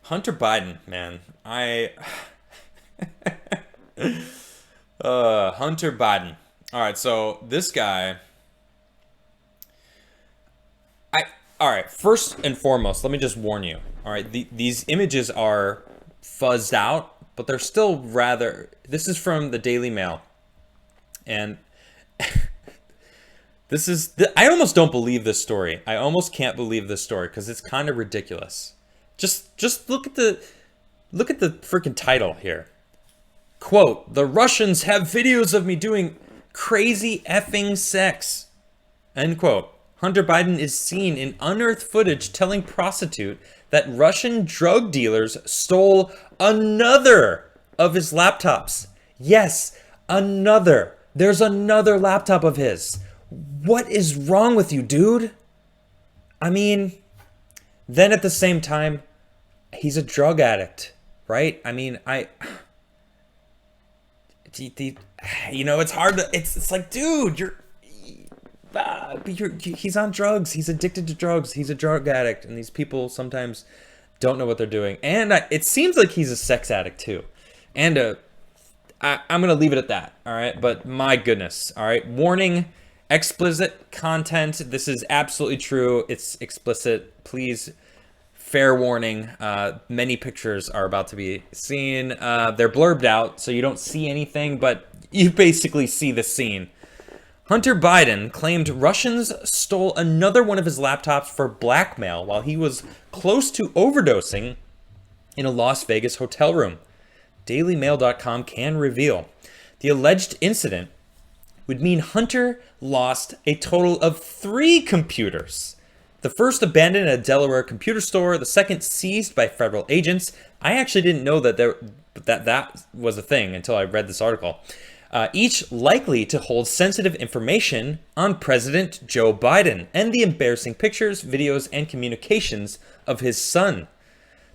Hunter Biden, man. Hunter Biden. All right, so this guy, I all right, first and foremost, let me just warn you. All right, these images are fuzzed out, but they're still rather this is from the Daily Mail. And I almost don't believe this story. I almost can't believe this story because it's kind of ridiculous. Just look at the freaking title here. Quote, "The Russians have videos of me doing crazy effing sex." End quote. Hunter Biden is seen in unearthed footage telling prostitute that Russian drug dealers stole another of his laptops. Yes, another. There's another laptop of his. What is wrong with you, dude? I mean, then at the same time, he's a drug addict, right? I mean, it's hard to, it's like, dude, he's on drugs. He's addicted to drugs. He's a drug addict. And these people sometimes don't know what they're doing. And it seems like he's a sex addict too. And I'm going to leave it at that. All right. But my goodness. All right. Warning, explicit content. This is absolutely true. It's explicit. Please, fair warning. Many pictures are about to be seen. They're blurbed out, so you don't see anything, but you basically see the scene. Hunter Biden claimed Russians stole another one of his laptops for blackmail while he was close to overdosing in a Las Vegas hotel room. DailyMail.com can reveal the alleged incident would mean Hunter lost a total of 3 computers. The first abandoned at a Delaware computer store, the second seized by federal agents. I actually didn't know that that was a thing until I read this article. Each likely to hold sensitive information on President Joe Biden and the embarrassing pictures, videos, and communications of his son.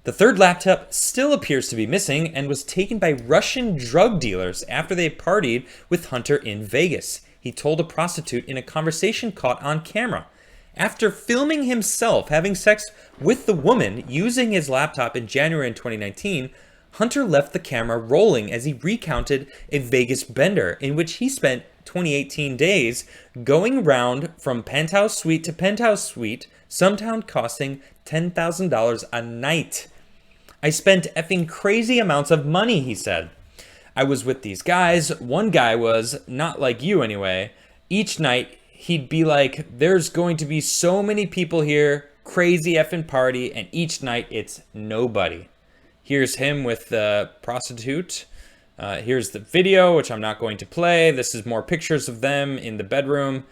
The third laptop still appears to be missing and was taken by Russian drug dealers after they partied with Hunter in Vegas. He told a prostitute in a conversation caught on camera. After filming himself having sex with the woman using his laptop in January 2019, Hunter left the camera rolling as he recounted a Vegas bender in which he spent 2018 days going around from penthouse suite to penthouse suite, sometimes costing $10,000 a night. "I spent effing crazy amounts of money," he said. "I was with these guys. One guy was, not like you anyway. Each night he'd be like, there's going to be so many people here, crazy effing party, and each night it's nobody." Here's him with the prostitute. Here's the video, which I'm not going to play. This is more pictures of them in the bedroom.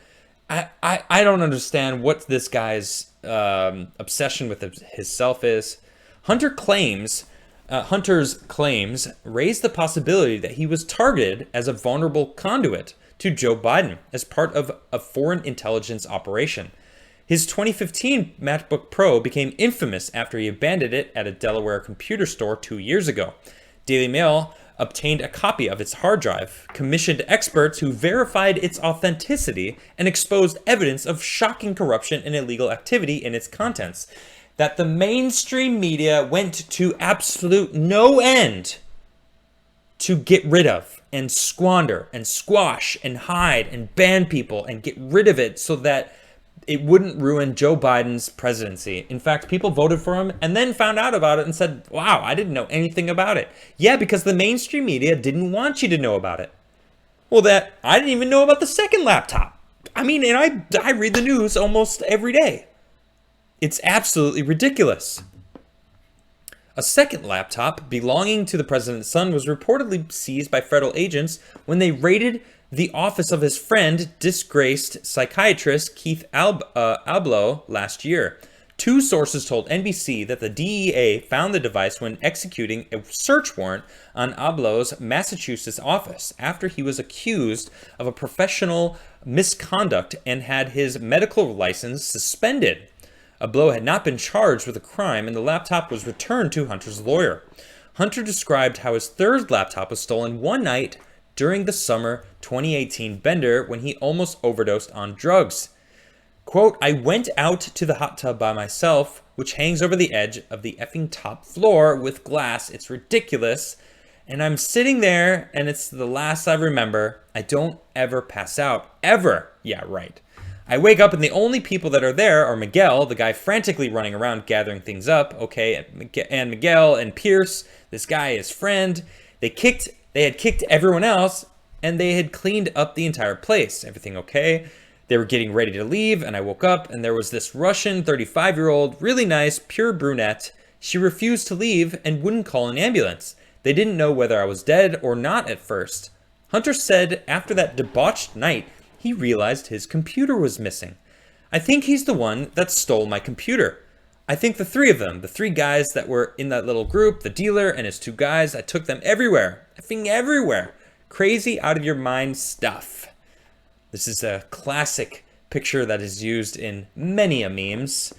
I don't understand what this guy's obsession with himself is. Hunter's claims raise the possibility that he was targeted as a vulnerable conduit to Joe Biden as part of a foreign intelligence operation. His 2015 MacBook Pro became infamous after he abandoned it at a Delaware computer store 2 years ago. Daily Mail obtained a copy of its hard drive, commissioned experts who verified its authenticity, and exposed evidence of shocking corruption and illegal activity in its contents that the mainstream media went to absolute no end to get rid of and squander and squash and hide and ban people and get rid of it so that it wouldn't ruin Joe Biden's presidency. In fact, people voted for him and then found out about it and said, wow, I didn't know anything about it. Yeah, because the mainstream media didn't want you to know about it. Well, I didn't even know about the second laptop. I mean, and I read the news almost every day. It's absolutely ridiculous. A second laptop belonging to the president's son was reportedly seized by federal agents when they raided the office of his friend, disgraced psychiatrist Keith Abloh, last year. 2 sources told NBC that the DEA found the device when executing a search warrant on Abloh's Massachusetts office after he was accused of a professional misconduct and had his medical license suspended. Abloh had not been charged with a crime, and the laptop was returned to Hunter's lawyer. Hunter described how his third laptop was stolen one night during the summer 2018 bender when he almost overdosed on drugs. Quote, "I went out to the hot tub by myself which hangs over the edge of the effing top floor with glass. It's ridiculous. And I'm sitting there, and it's the last I remember. I don't ever pass out. Ever. Yeah, right. I wake up, and the only people that are there are Miguel, the guy frantically running around gathering things up, okay, and Miguel and Pierce, this guy, his friend. They had kicked everyone else, and they had cleaned up the entire place. Everything okay? They were getting ready to leave, and I woke up, and there was this Russian 35-year-old, really nice, pure brunette. She refused to leave and wouldn't call an ambulance. They didn't know whether I was dead or not at first. Hunter said after that debauched night, he realized his computer was missing. I think he's the one that stole my computer. I think the three of them, the three guys that were in that little group, the dealer and his two guys, I took them everywhere. Effing everywhere. Crazy out of your mind stuff. This is a classic picture that is used in many a memes.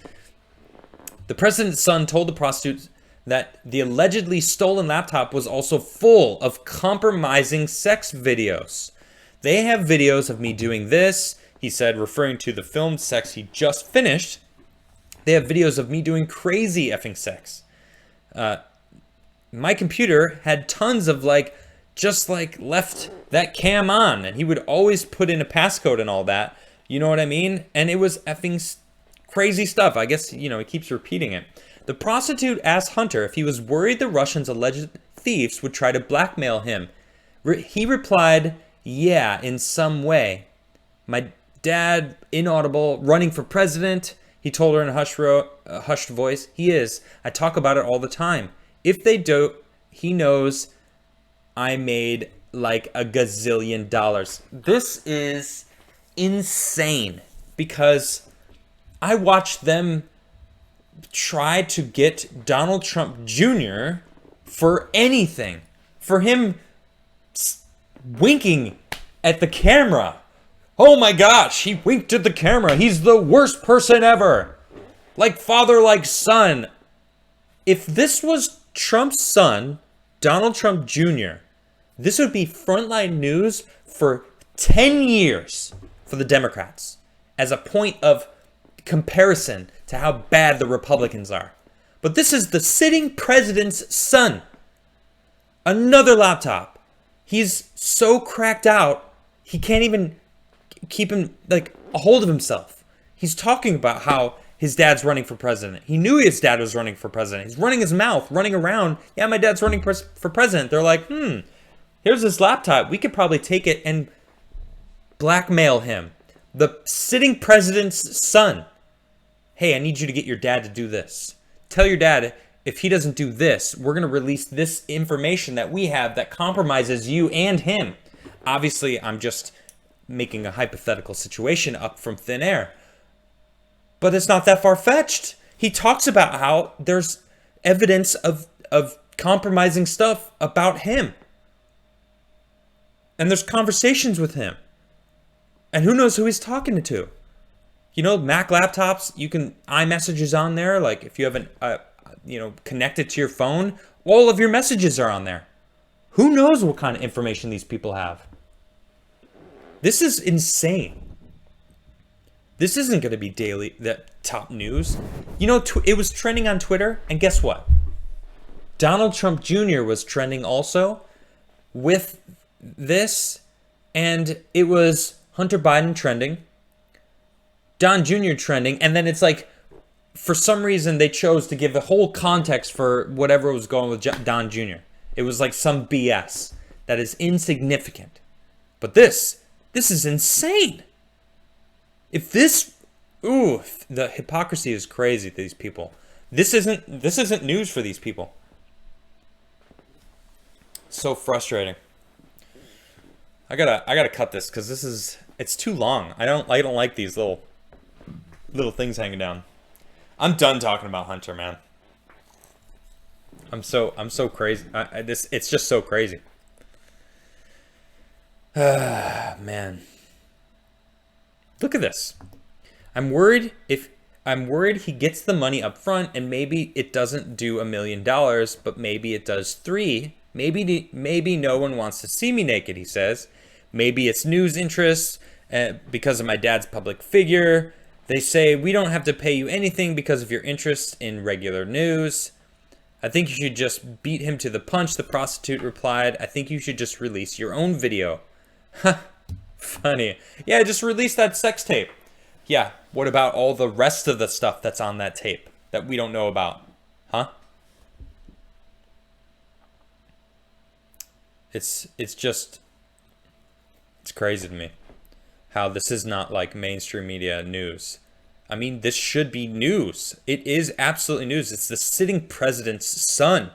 The president's son told the prostitute that the allegedly stolen laptop was also full of compromising sex videos. They have videos of me doing this, he said, referring to the filmed sex he just finished. They have videos of me doing crazy effing sex. My computer had tons of just left that cam on, and he would always put in a passcode and all that. You know what I mean? And it was effing crazy stuff. I guess, he keeps repeating it. The prostitute asked Hunter if he was worried the Russians' alleged thieves would try to blackmail him. He replied, yeah, in some way. My dad, inaudible, running for president, he told her in a hushed voice. He is. I talk about it all the time. If they do, he knows I made like a gazillion dollars. This is insane because I watched them try to get Donald Trump Jr. for anything. For him winking at the camera. Oh my gosh, he winked at the camera. He's the worst person ever. Like father, like son. If this was Trump's son, Donald Trump Jr., this would be frontline news for 10 years for the Democrats as a point of comparison to how bad the Republicans are. But this is the sitting president's son. Another laptop. He's so cracked out, he can't even keep him a hold of himself. He's talking about how his dad's running for president. He knew his dad was running for president. He's running his mouth, running around. Yeah, my dad's running for president. They're like, here's this laptop. We could probably take it and blackmail him. The sitting president's son. Hey, I need you to get your dad to do this. Tell your dad, if he doesn't do this, we're going to release this information that we have that compromises you and him. Obviously, I'm just making a hypothetical situation up from thin air. But it's not that far-fetched. He talks about how there's evidence of compromising stuff about him. And there's conversations with him. And who knows who he's talking to. Mac laptops, you can iMessages on there. Like if you haven't, connected to your phone, all of your messages are on there. Who knows what kind of information these people have? This is insane. This isn't going to be that top news. It was trending on Twitter, and guess what? Donald Trump Jr. was trending also with this, and it was Hunter Biden trending, Don Jr. trending, and then it's like, for some reason, they chose to give a whole context for whatever was going with Don Jr. It was like some BS that is insignificant. But this is insane. If this, the hypocrisy is crazy to these people. This isn't news for these people. So frustrating. I gotta cut this because it's too long. I don't like these little things hanging down. I'm done talking about Hunter, man. I'm so crazy. It's just so crazy. Man. Look at this. I'm worried he gets the money up front and maybe it doesn't do $1 million, but maybe it does 3. Maybe no one wants to see me naked, he says. Maybe it's news interest because of my dad's public figure. They say, we don't have to pay you anything because of your interest in regular news. I think you should just beat him to the punch, the prostitute replied. I think you should just release your own video. Ha, funny. Yeah, just release that sex tape. Yeah, what about all the rest of the stuff that's on that tape that we don't know about? Huh? It's just, it's crazy to me how this is not like mainstream media news. I mean, this should be news. It is absolutely news. It's the sitting president's son.